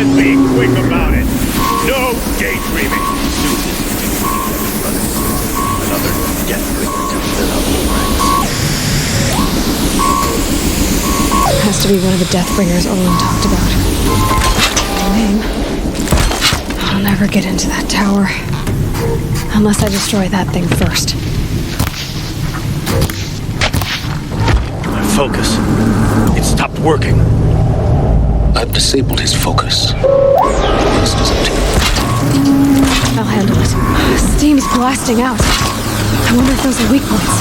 And be quick about it. No daydreaming. Another Deathbringer to fill up the ranks. Has to be one of the Deathbringers Olin talked about. Name. I'll never get into that tower. Unless I destroy that thing first. My focus. It stopped working. I've disabled his focus. The rest is up to you. I'll handle it. Steam's blasting out. I wonder if those are weak points.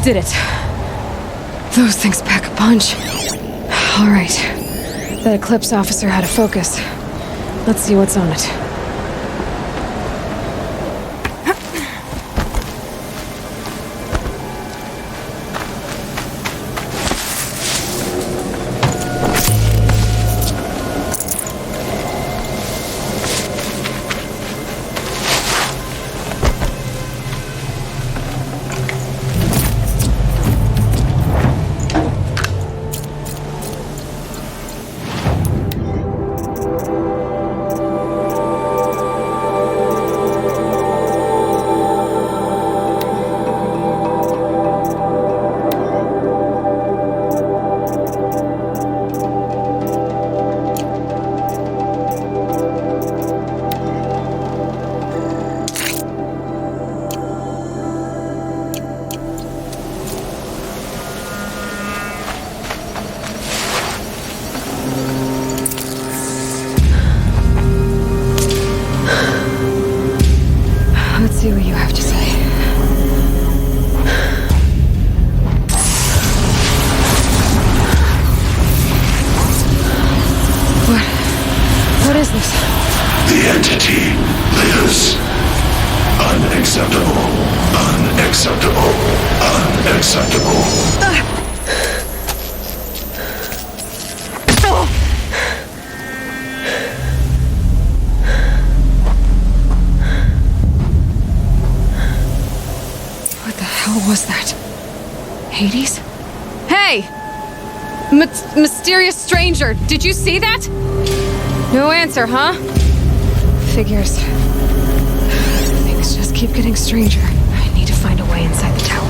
Did it. Those things pack a punch. All right. That Eclipse officer had a focus. Let's see what's on it. Let's see what you have to say. What is this? The entity lives. Unacceptable. Unacceptable. Unacceptable. What the hell was that? Hades? Hey! Mysterious stranger, did you see that? No answer, huh? Figures. Things just keep getting stranger. I need to find a way inside the tower.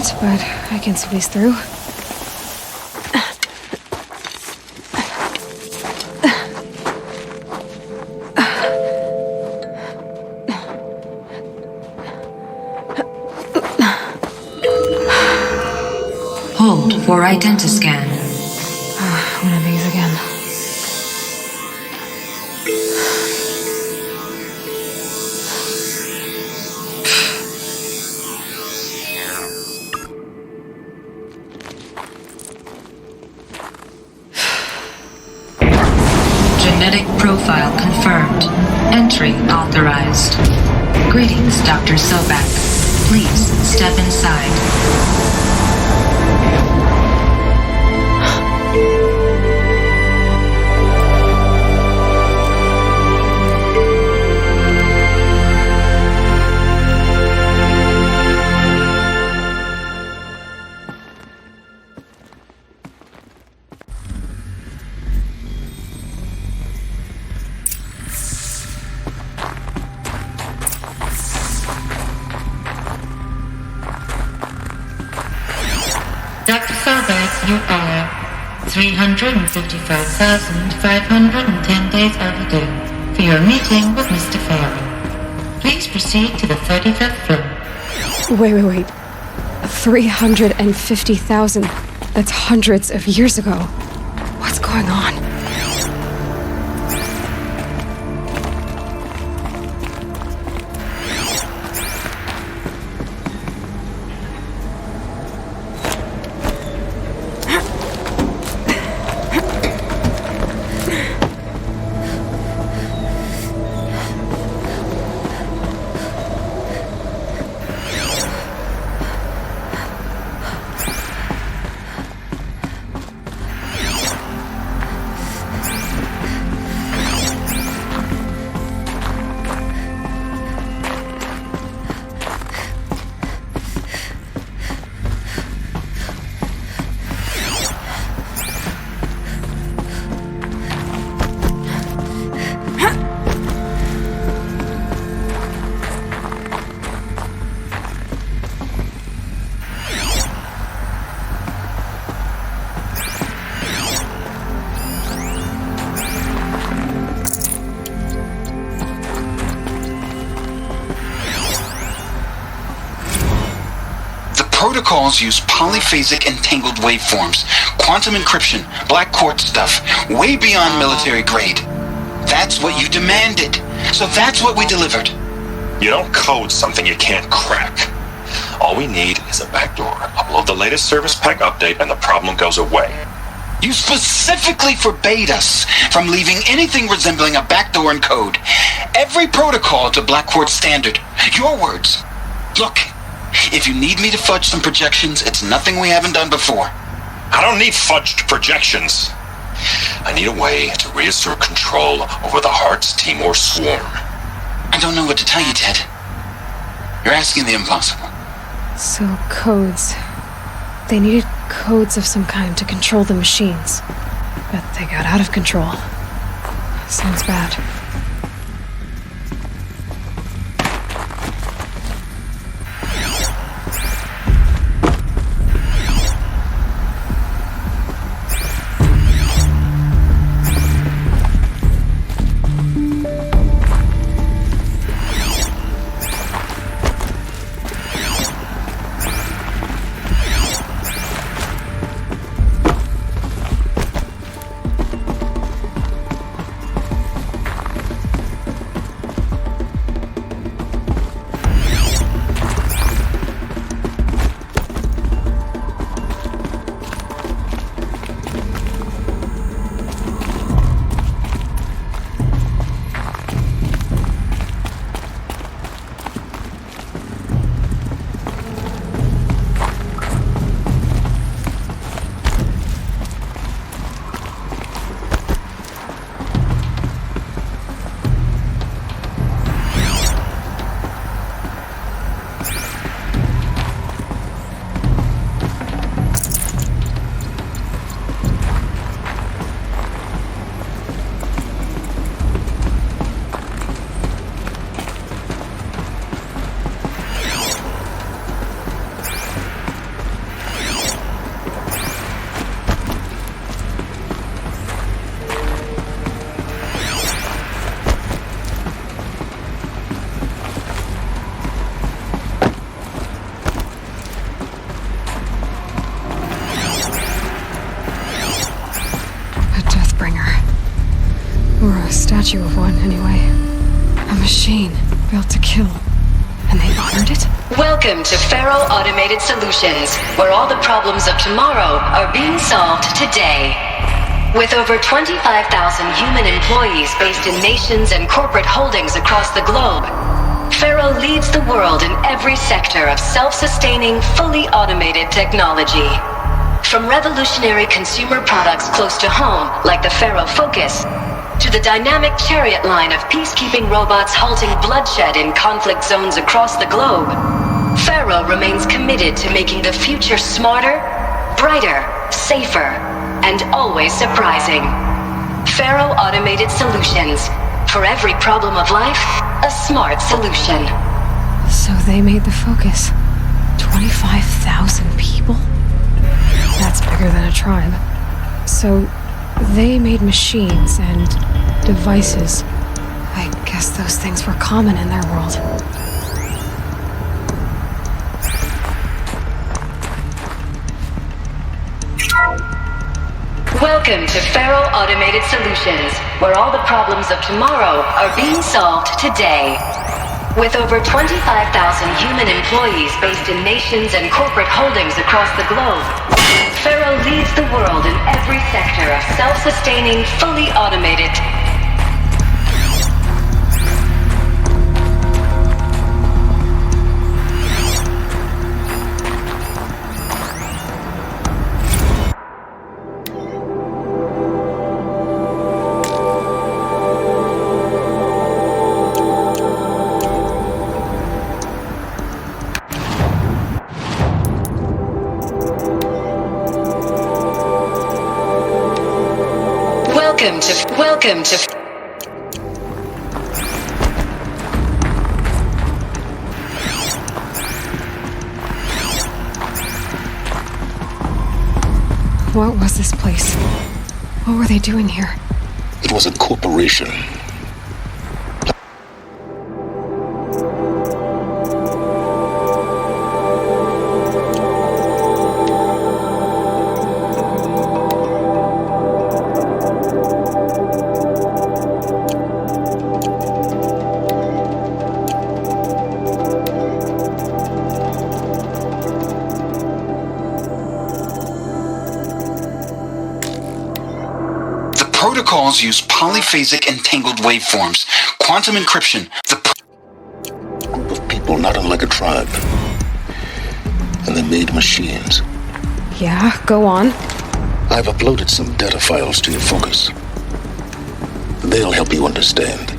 tight, but I can squeeze through. Hold for identiscan. One of these again. Genetic profile confirmed. Entry authorized. Greetings, Dr. Sobak. Please step inside. Dr. Sobak, you are 355,510 days overdue for your meeting with Mr. Farley. Please proceed to the 35th floor. Wait. 350,000. That's hundreds of years ago. What's going on? Protocols use polyphasic entangled waveforms, quantum encryption, black quartz stuff, way beyond military grade. That's what you demanded, so that's what we delivered. You don't code something you can't crack. All we need is a backdoor. Upload the latest service pack update and the problem goes away. You specifically forbade us from leaving anything resembling a backdoor in code. Every protocol to Black Quartz standard. Your words. Look, if you need me to fudge some projections, it's nothing we haven't done before. I don't need fudged projections. I need a way to reassert control over the Heart's Timor swarm. I don't know what to tell you, Ted. You're asking the impossible. So, codes. They needed codes of some kind to control the machines. But they got out of control. Sounds bad. statue of one, anyway. A machine built to kill. And they honored it? Welcome to Faro Automated Solutions, where all the problems of tomorrow are being solved today. With over 25,000 human employees based in nations and corporate holdings across the globe, Faro leads the world in every sector of self-sustaining, fully automated technology. From revolutionary consumer products close to home, like the Faro Focus, to the dynamic Chariot line of peacekeeping robots halting bloodshed in conflict zones across the globe, Faro remains committed to making the future smarter, brighter, safer, and always surprising. Faro Automated Solutions. For every problem of life, a smart solution. So they made the Focus. 25,000 people? That's bigger than a tribe. So they made machines and devices. I guess those things were common in their world. Welcome to Faro Automated Solutions, where all the problems of tomorrow are being solved today. With over 25,000 human employees based in nations and corporate holdings across the globe, Faro leads the world in every sector of self-sustaining, fully automated. Welcome to What was this place? What were they doing here? It was a corporation. Protocols use polyphasic entangled waveforms, quantum encryption. Group of people not unlike a tribe. And they made machines. Yeah, go on. I've uploaded some data files to your Focus. They'll help you understand.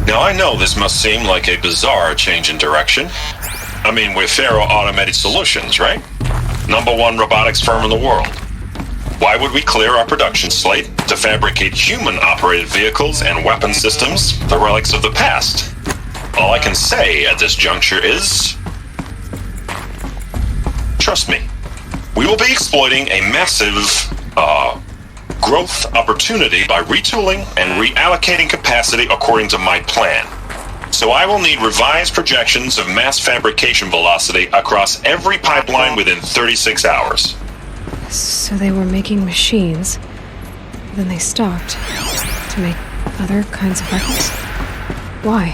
Now, I know this must seem like a bizarre change in direction. I mean, we're Faro Automated Solutions, right? #1 robotics firm in the world. Why would we clear our production slate to fabricate human-operated vehicles and weapon systems, the relics of the past? All I can say at this juncture is... trust me. We will be exploiting a massive, growth opportunity by retooling and reallocating capacity according to my plan. So I will need revised projections of mass fabrication velocity across every pipeline within 36 hours. So they were making machines. Then they stopped to make other kinds of weapons. Why?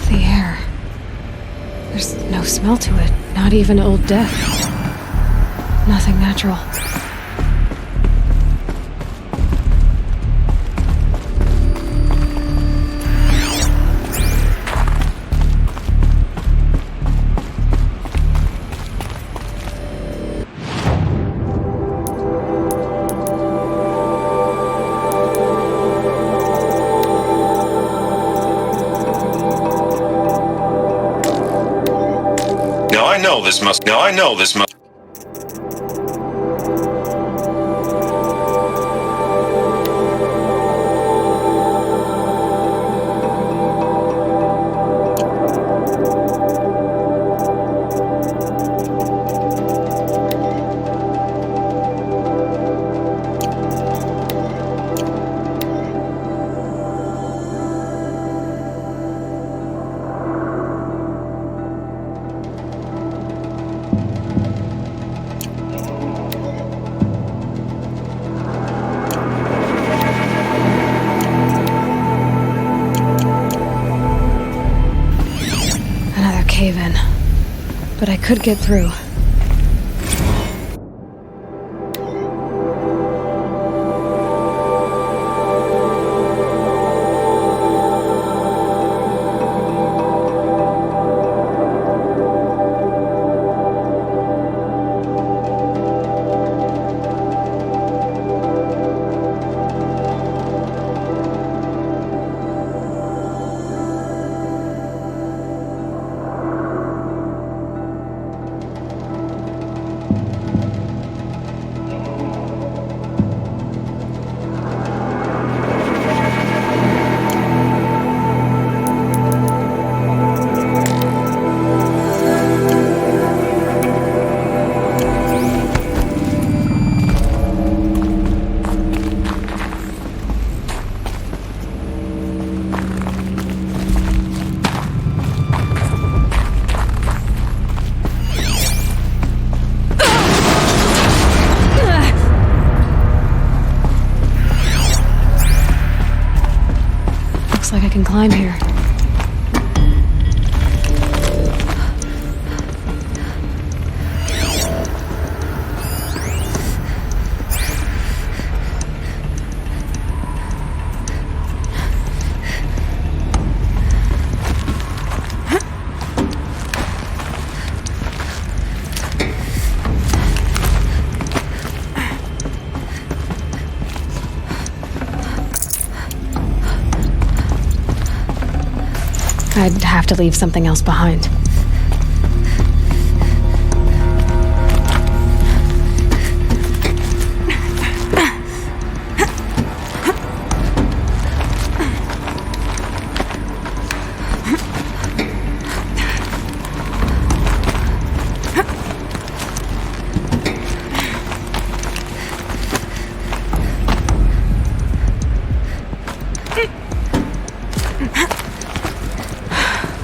The air. There's no smell to it. Not even old death. Nothing natural. Now I know this must. Another cave-in. But I could get through. Looks like I can climb here. I'd have to leave something else behind.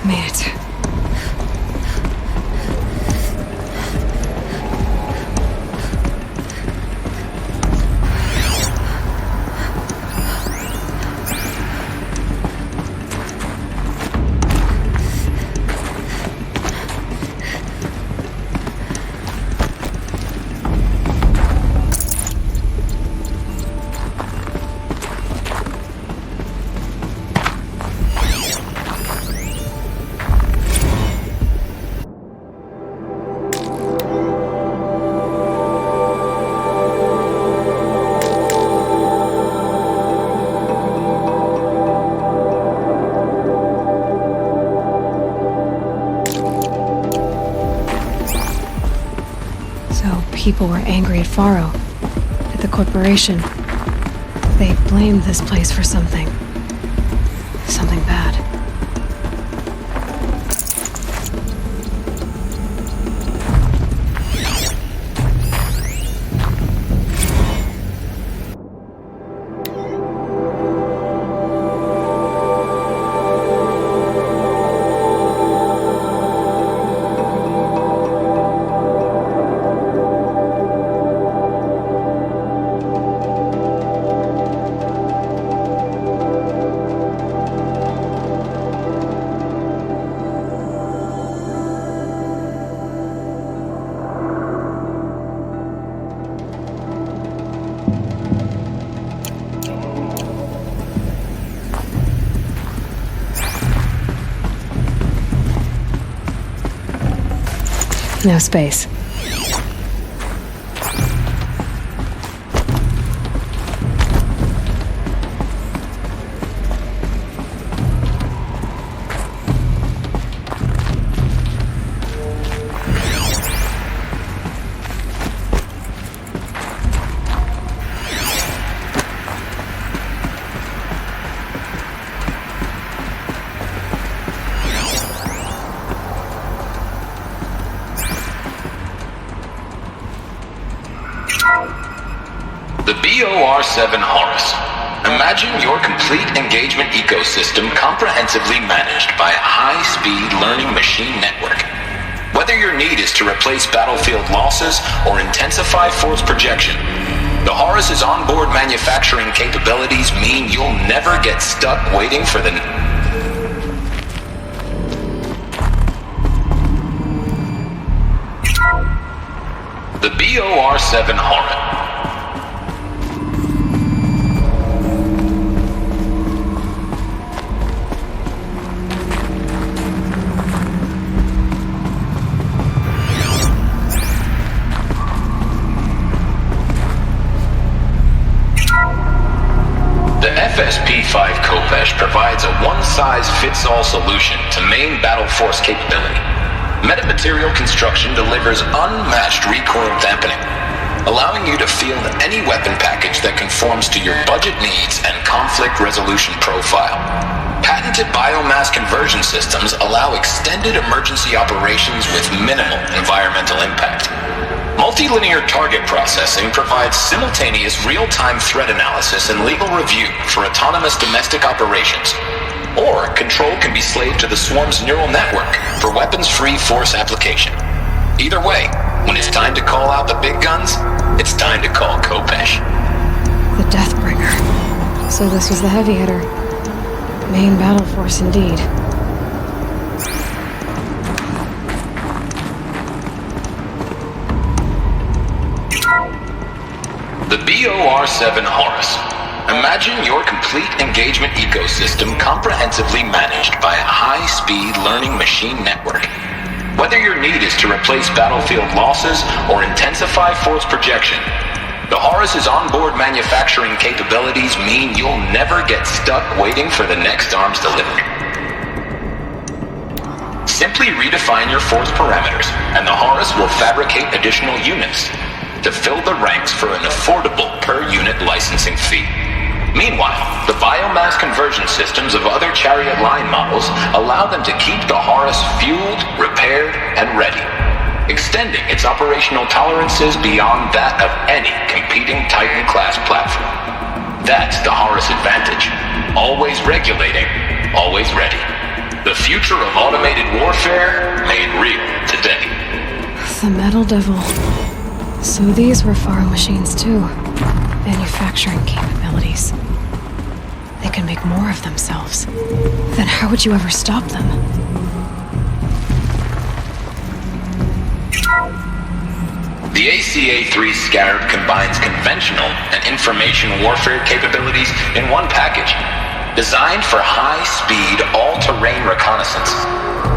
Made it. People were angry at Faro, at the corporation. They blamed this place for something. Something bad. No space. The BOR-7 Horus. Imagine your complete engagement ecosystem comprehensively managed by a high-speed learning machine network. Whether your need is to replace battlefield losses or intensify force projection, the Horus's onboard manufacturing capabilities mean you'll never get stuck waiting for the... The BOR-7 Horus. FSP-5 Khopesh provides a one-size-fits-all solution to main battle force capability. Metamaterial construction delivers unmatched recoil dampening, allowing you to field any weapon package that conforms to your budget needs and conflict resolution profile. Patented biomass conversion systems allow extended emergency operations with minimal environmental impact. Multilinear target processing provides simultaneous real-time threat analysis and legal review for autonomous domestic operations. Or control can be slaved to the Swarm's neural network for weapons-free force application. Either way, when it's time to call out the big guns, it's time to call Khopesh. The Deathbringer. So this was the heavy hitter. Main battle force indeed. The BOR-7 Horus. Imagine your complete engagement ecosystem comprehensively managed by a high-speed learning machine network. Whether your need is to replace battlefield losses or intensify force projection, the Horus's onboard manufacturing capabilities mean you'll never get stuck waiting for the next arms delivery. Simply redefine your force parameters, and the Horus will fabricate additional units to fill the ranks for an affordable per-unit licensing fee. Meanwhile, the biomass conversion systems of other Chariot line models allow them to keep the Horus fueled, repaired, and ready, extending its operational tolerances beyond that of any competing Titan-class platform. That's the Horus advantage. Always regulating, always ready. The future of automated warfare made real today. The Metal Devil. So these were Faro machines too. Manufacturing capabilities. They can make more of themselves. Then how would you ever stop them? The ACA-3 Scarab combines conventional and information warfare capabilities in one package. Designed for high-speed, all-terrain reconnaissance,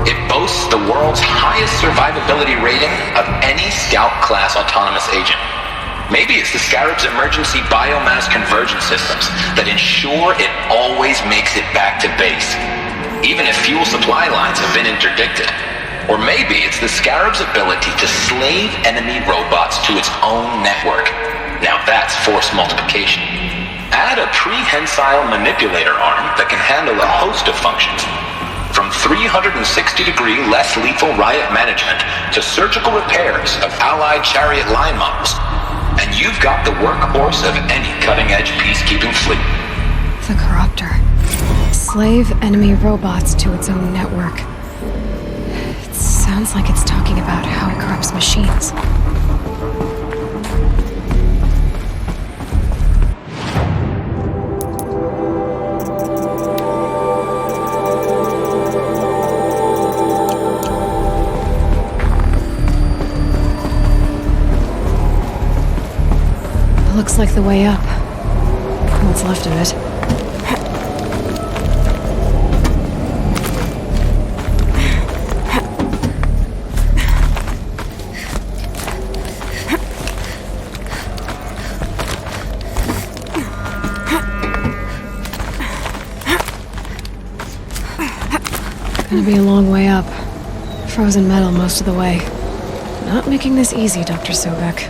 it boasts the world's highest survivability rating of any Scout-class autonomous agent. Maybe it's the Scarab's emergency biomass conversion systems that ensure it always makes it back to base, even if fuel supply lines have been interdicted. Or maybe it's the Scarab's ability to slave enemy robots to its own network. Now that's force multiplication. Add a prehensile manipulator arm that can handle a host of functions, from 360-degree less lethal riot management to surgical repairs of allied Chariot line models, and you've got the workhorse of any cutting-edge peacekeeping fleet. The Corruptor. Slave enemy robots to its own network. It sounds like it's talking about how it corrupts machines. Looks like the way up. What's left of it. gonna be a long way up. Frozen metal most of the way. Not making this easy, Dr. Sobek.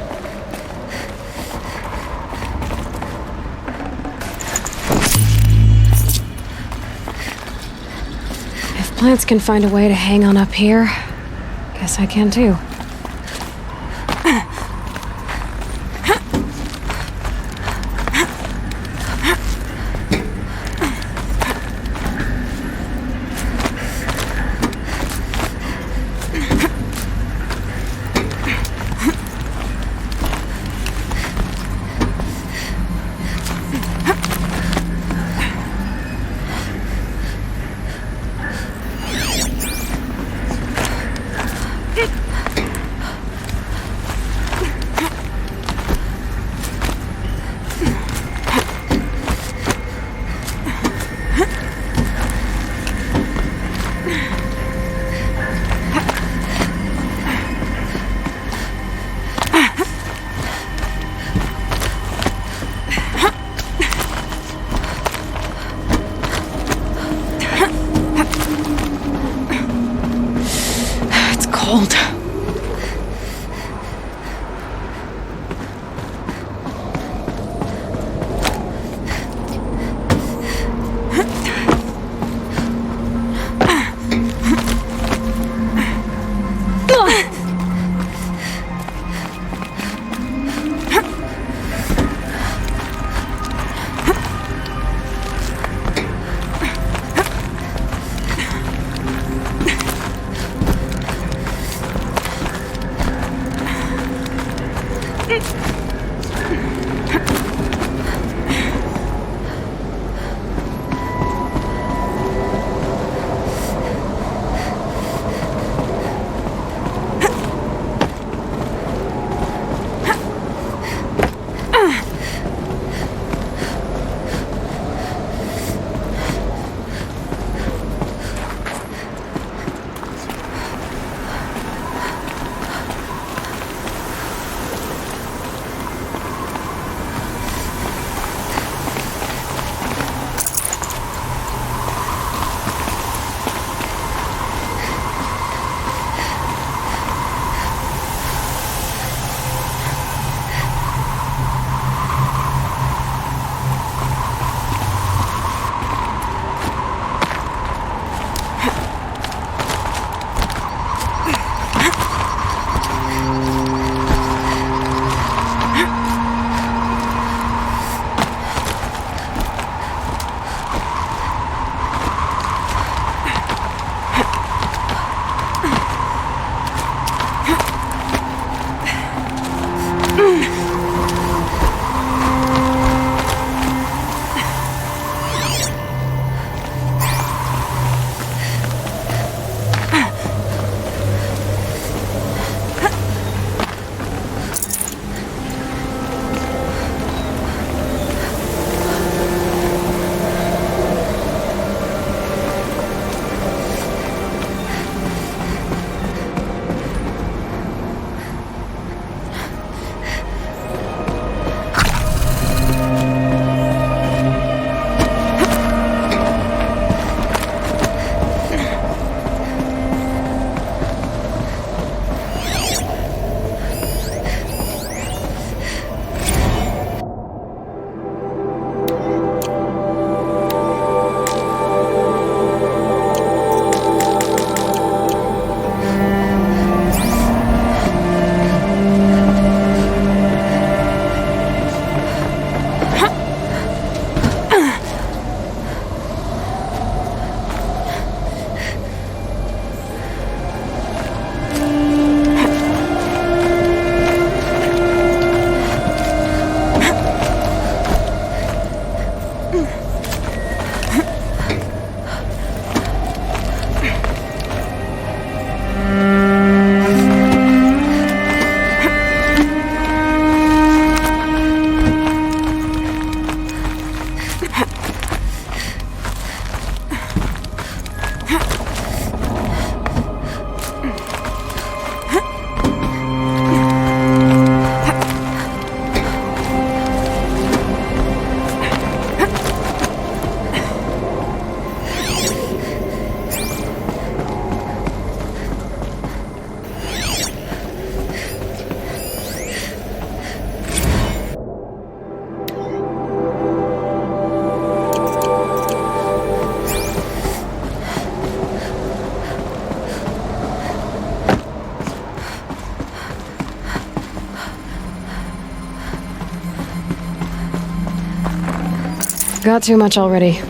If plants can find a way to hang on up here, guess I can too. Cold. I've got too much already.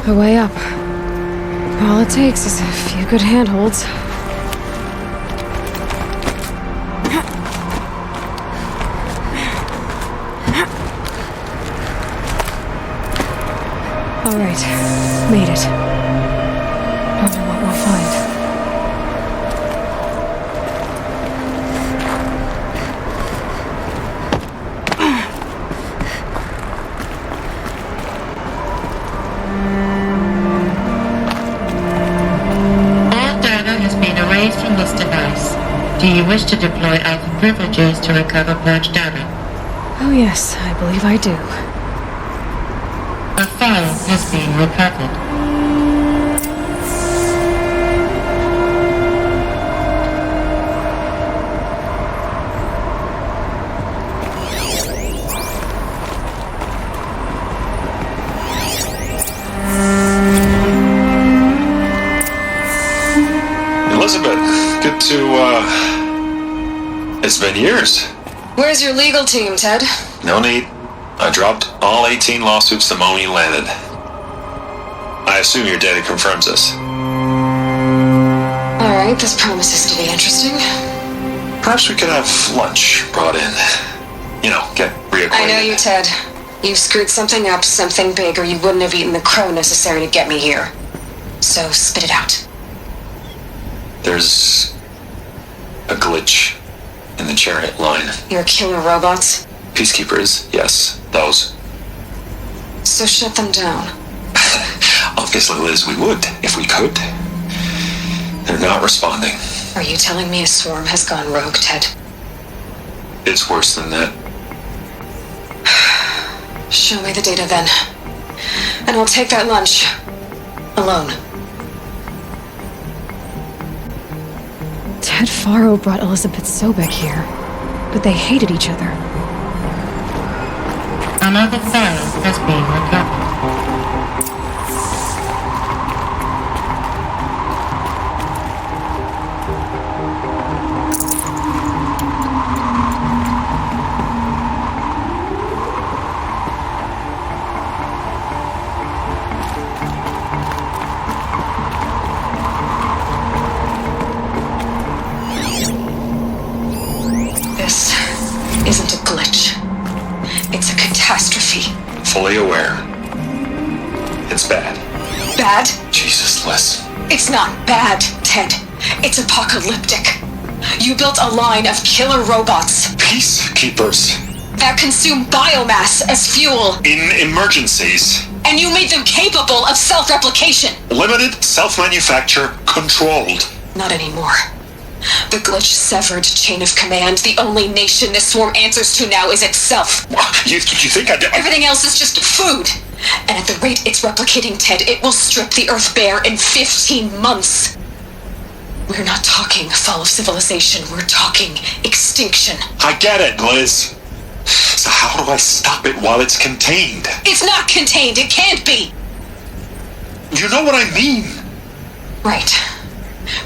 The way up. All it takes is a few good handholds. All right, made it. Wonder what we'll find. From this device. Do you wish to deploy Alpha privileges to recover purged data? Oh yes, I believe I do. A file has been recovered. Elizabeth, good to, it's been years. Where's your legal team, Ted? No need. I dropped all 18 lawsuits the moment you landed. I assume your data confirms this. Alright, this promises to be interesting. Perhaps we could have lunch brought in. You know, get reacquainted. I know you, Ted. You've screwed something up, something big, or you wouldn't have eaten the crow necessary to get me here. So, spit it out. There's a glitch in the chariot line. Your killer robots? Peacekeepers, yes, those. So shut them down. Obviously, Liz, we would, if we could. They're not responding. Are you telling me a swarm has gone rogue, Ted? It's worse than that. Show me the data then. And I'll take that lunch. Alone. Ted Faro brought Elizabeth Sobek here, but they hated each other. Another file has been recovered. This isn't a glitch. It's a catastrophe. Fully aware. It's bad. Bad? Jesus, Liz. It's not bad, Ted. It's apocalyptic. You built a line of killer robots Peacekeepers. that consume biomass as fuel, In emergencies. and you made them capable of self-replication. Limited, self-manufacture, controlled. Not anymore. The glitch severed chain of command. The only nation this swarm answers to now is itself. You think I did? Everything else is just food. And at the rate it's replicating, Ted, it will strip the Earth bare in 15 months. We're not talking fall of civilization. We're talking extinction. I get it, Liz. So how do I stop it while it's contained? It's not contained. It can't be. You know what I mean. Right.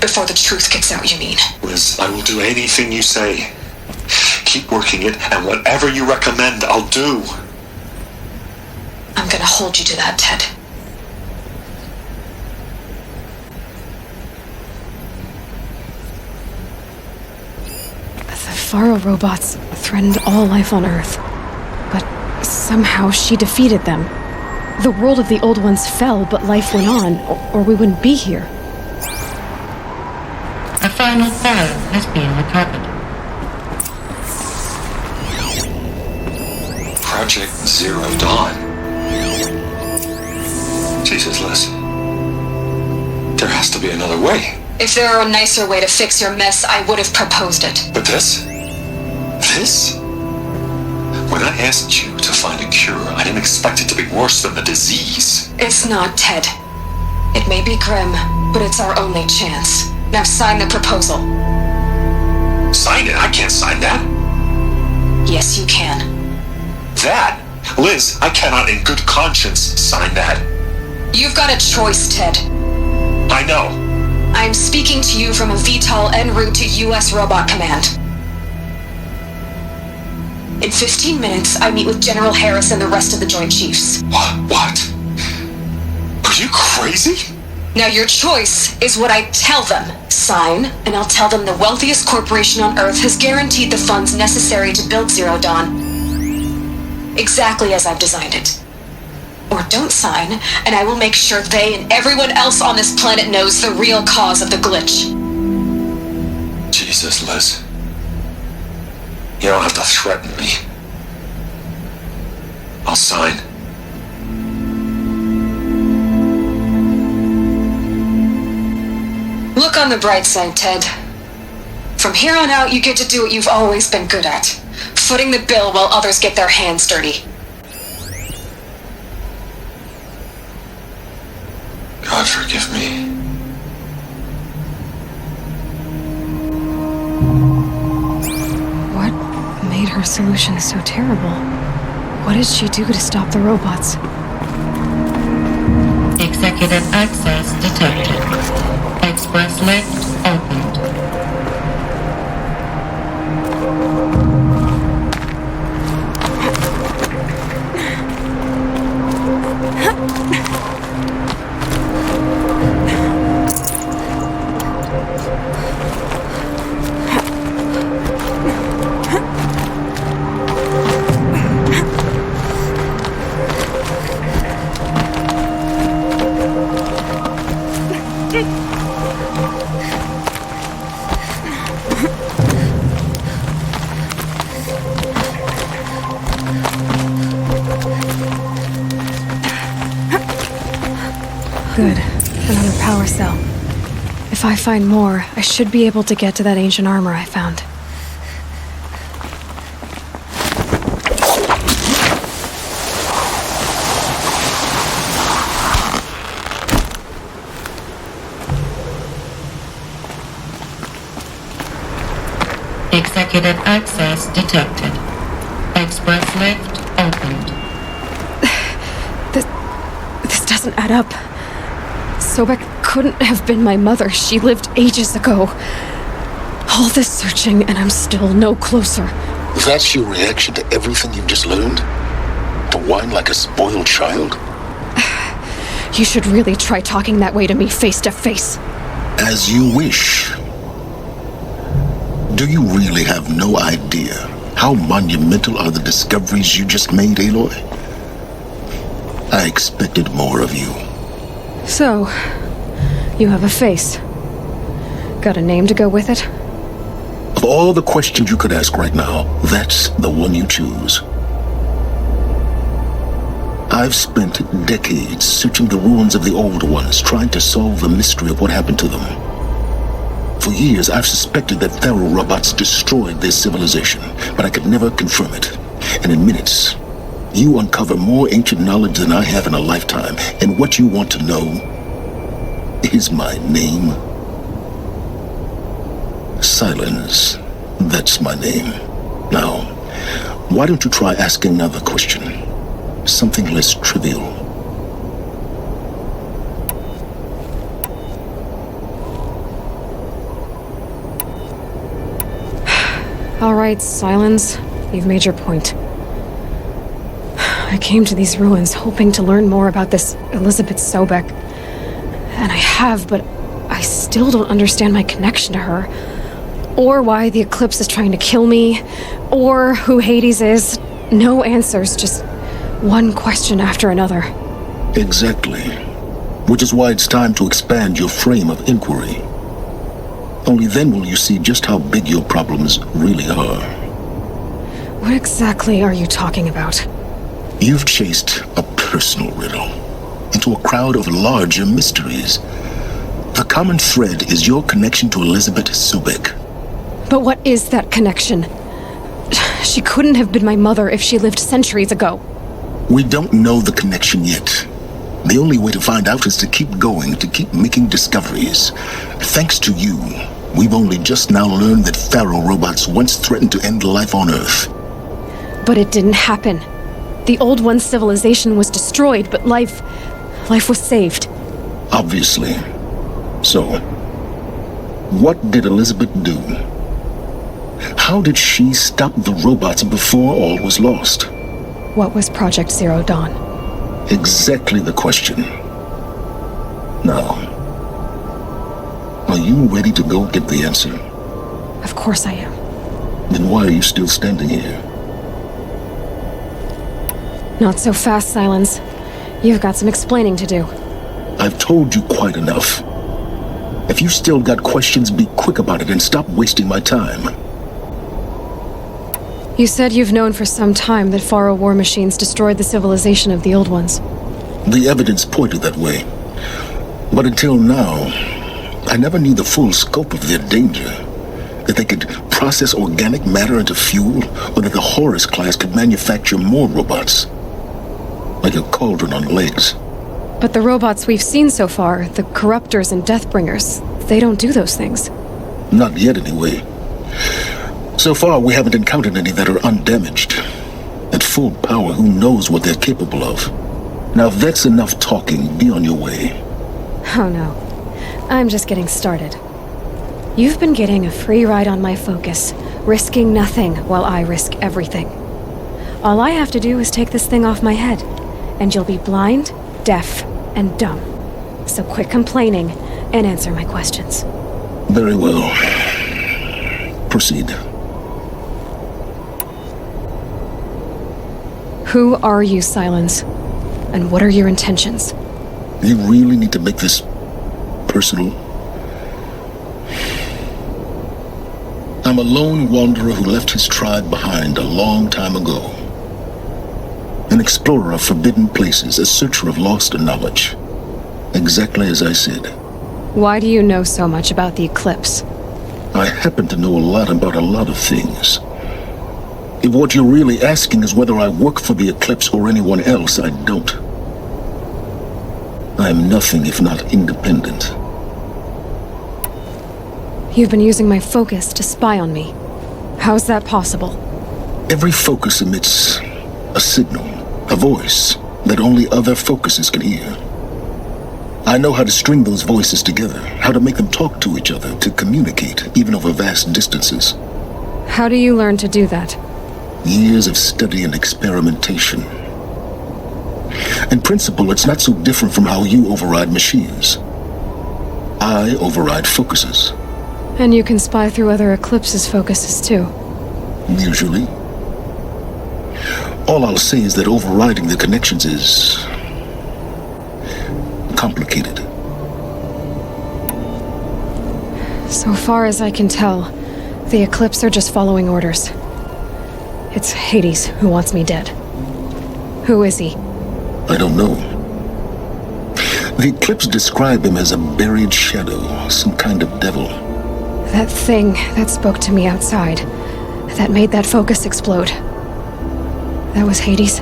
Before the truth gets out, you mean? Liz, I will do anything you say. Keep working it, and whatever you recommend, I'll do. I'm gonna hold you to that, Ted. The Faro robots threatened all life on Earth, but somehow she defeated them. The world of the old ones fell, but life went on, or we wouldn't be here. A final file has been recovered. Project Zero Dawn. Jesus, Liz. There has to be another way. If there were a nicer way to fix your mess, I would have proposed it. But this? When I asked you to find a cure, I didn't expect it to be worse than the disease. It's not, Ted. It may be grim, but it's our only chance. Now sign the proposal. Sign it? I can't sign that. Yes, you can. That? Liz, I cannot in good conscience sign that. You've got a choice, Ted. I know. I'm speaking to you from a VTOL en route to U.S. Robot Command. In 15 minutes, I meet with General Harris and the rest of the Joint Chiefs. What? Are you crazy? Now your choice is what I tell them. Sign, and I'll tell them the wealthiest corporation on Earth has guaranteed the funds necessary to build Zero Dawn. Exactly as I've designed it. Or don't sign, and I will make sure they and everyone else on this planet knows the real cause of the glitch. Jesus, Liz. You don't have to threaten me. I'll sign. Look on the bright side, Ted. From here on out, you get to do what you've always been good at. Footing the bill while others get their hands dirty. God forgive me. What made her solution so terrible? What did she do to stop the robots? Executive access detected. Express lift opened. Good. Another power cell. If I find more, I should be able to get to that ancient armor I found. Executive access detected. Express lift opened. This doesn't add up. Sobek couldn't have been my mother. She lived ages ago. All this searching, and I'm still no closer. That's your reaction to everything you've just learned? To whine like a spoiled child? You should really try talking that way to me face to face. As you wish. Do you really have no idea how monumental are the discoveries you just made, Aloy? I expected more of you. So, you have a face. Got a name to go with it? Of all the questions you could ask right now, that's the one you choose. I've spent decades searching the ruins of the old ones, trying to solve the mystery of what happened to them. For years, I've suspected that Faro robots destroyed their civilization, but I could never confirm it. And in minutes, you uncover more ancient knowledge than I have in a lifetime. And what you want to know is my name. Silence. That's my name. Now, why don't you try asking another question? Something less trivial. All right, Silence. You've made your point. I came to these ruins hoping to learn more about this Elizabeth Sobek. And I have, but I still don't understand my connection to her. Or why the Eclipse is trying to kill me. Or who Hades is. No answers, just one question after another. Exactly. Which is why it's time to expand your frame of inquiry. Only then will you see just how big your problems really are. What exactly are you talking about? You've chased a personal riddle into a crowd of larger mysteries. The common thread is your connection to Elizabeth Sobek. But what is that connection? She couldn't have been my mother if she lived centuries ago. We don't know the connection yet. The only way to find out is to keep going, to keep making discoveries. Thanks to you, we've only just now learned that Faro robots once threatened to end life on Earth. But it didn't happen. The Old One's civilization was destroyed, but life was saved. Obviously. So, what did Elizabeth do? How did she stop the robots before all was lost? What was Project Zero Dawn? Exactly the question. Now, are you ready to go get the answer? Of course I am. Then why are you still standing here? Not so fast, Silence. You've got some explaining to do. I've told you quite enough. If you still got questions, be quick about it and stop wasting my time. You said you've known for some time that Faro war machines destroyed the civilization of the Old Ones. The evidence pointed that way. But until now, I never knew the full scope of their danger. That they could process organic matter into fuel, or that the Horus class could manufacture more robots. Like a cauldron on legs. But the robots we've seen so far, the Corruptors and Deathbringers, they don't do those things. Not yet, anyway. So far, we haven't encountered any that are undamaged. At full power, who knows what they're capable of? Now, if that's enough talking, be on your way. Oh no. I'm just getting started. You've been getting a free ride on my focus, risking nothing while I risk everything. All I have to do is take this thing off my head, and you'll be blind, deaf, and dumb. So quit complaining and answer my questions. Very well. Proceed. Who are you, Silence? And what are your intentions? You really need to make this personal? I'm a lone wanderer who left his tribe behind a long time ago. An explorer of forbidden places, a searcher of lost knowledge. Exactly as I said. Why do you know so much about the Eclipse? I happen to know a lot about a lot of things. If what you're really asking is whether I work for the Eclipse or anyone else, I don't. I'm nothing if not independent. You've been using my focus to spy on me. How's that possible? Every focus emits a signal, a voice that only other focuses can hear. I know how to string those voices together, how to make them talk to each other, to communicate, even over vast distances. How do you learn to do that? Years of study and experimentation. In principle, it's not so different from how you override machines. I override focuses. And you can spy through other Eclipse's focuses too. Usually. All I'll say is that overriding the connections is complicated. So far as I can tell, the Eclipse are just following orders. It's Hades who wants me dead. Who is he? I don't know. The Eclipse describe him as a buried shadow, some kind of devil. That thing that spoke to me outside, that made that focus explode. That was Hades.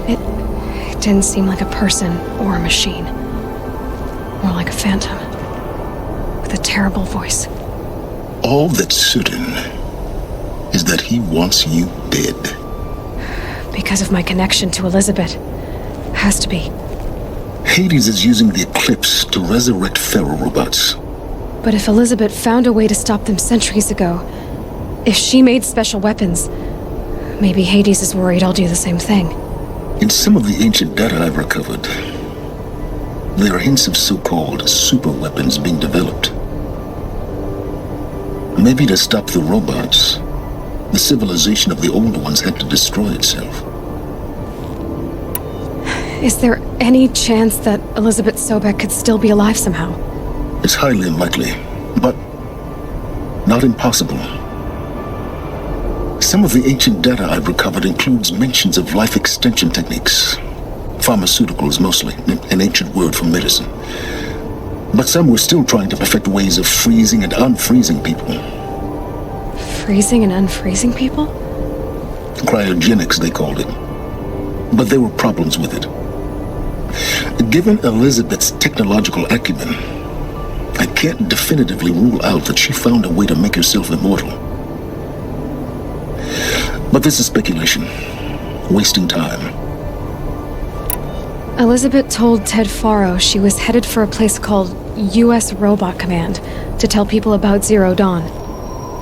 It didn't seem like a person or a machine. More like a phantom. With a terrible voice. All that's certain is that he wants you dead. Because of my connection to Elizabeth. Has to be. Hades is using the Eclipse to resurrect Faro robots. But if Elizabeth found a way to stop them centuries ago, if she made special weapons, maybe Hades is worried I'll do the same thing. In some of the ancient data I've recovered, there are hints of so-called super weapons being developed. Maybe to stop the robots, the civilization of the old ones had to destroy itself. Is there any chance that Elizabeth Sobek could still be alive somehow? It's highly unlikely, but not impossible. Some of the ancient data I've recovered includes mentions of life extension techniques. Pharmaceuticals mostly, an ancient word for medicine. But some were still trying to perfect ways of freezing and unfreezing people. Freezing and unfreezing people? Cryogenics, they called it. But there were problems with it. Given Elizabeth's technological acumen, I can't definitively rule out that she found a way to make herself immortal. But this is speculation. Wasting time. Elizabeth told Ted Faro she was headed for a place called U.S. Robot Command to tell people about Zero Dawn.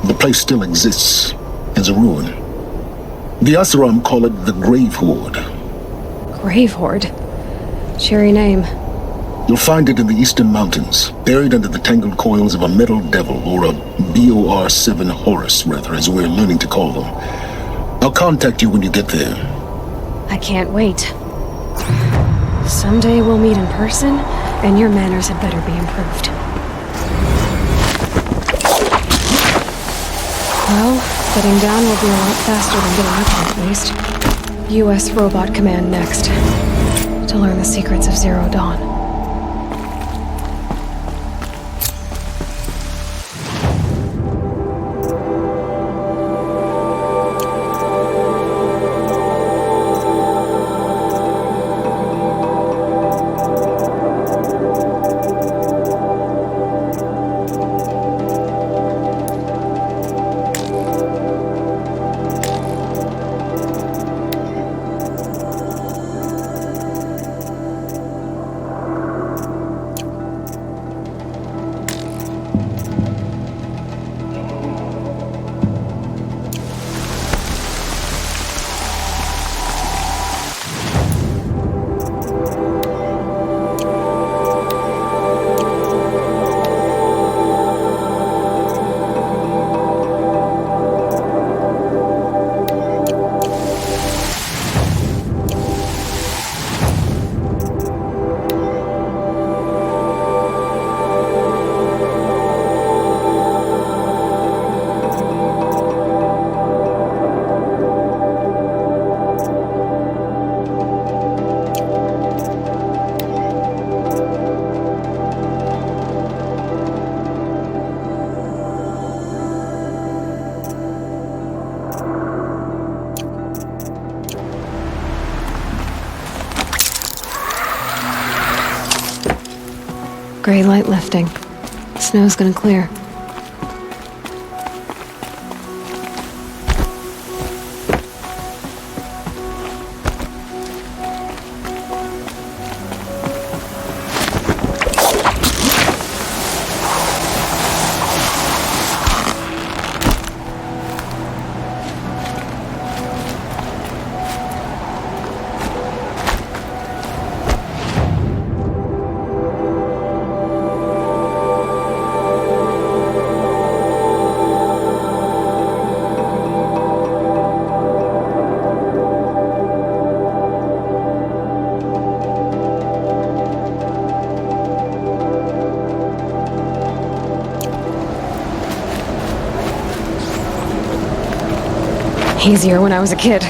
The place still exists as a ruin. The Asaram call it the Grave Horde. Grave Horde? Cheery name. You'll find it in the Eastern Mountains, buried under the tangled coils of a metal devil, or a BOR-7 Horus, rather, as we're learning to call them. I'll contact you when you get there. I can't wait. Someday we'll meet in person, and your manners had better be improved. Well, getting down will be a lot faster than getting up, at least. U.S. Robot Command next. To learn the secrets of Zero Dawn. Gray light lifting. Snow's gonna clear. Easier when I was a kid.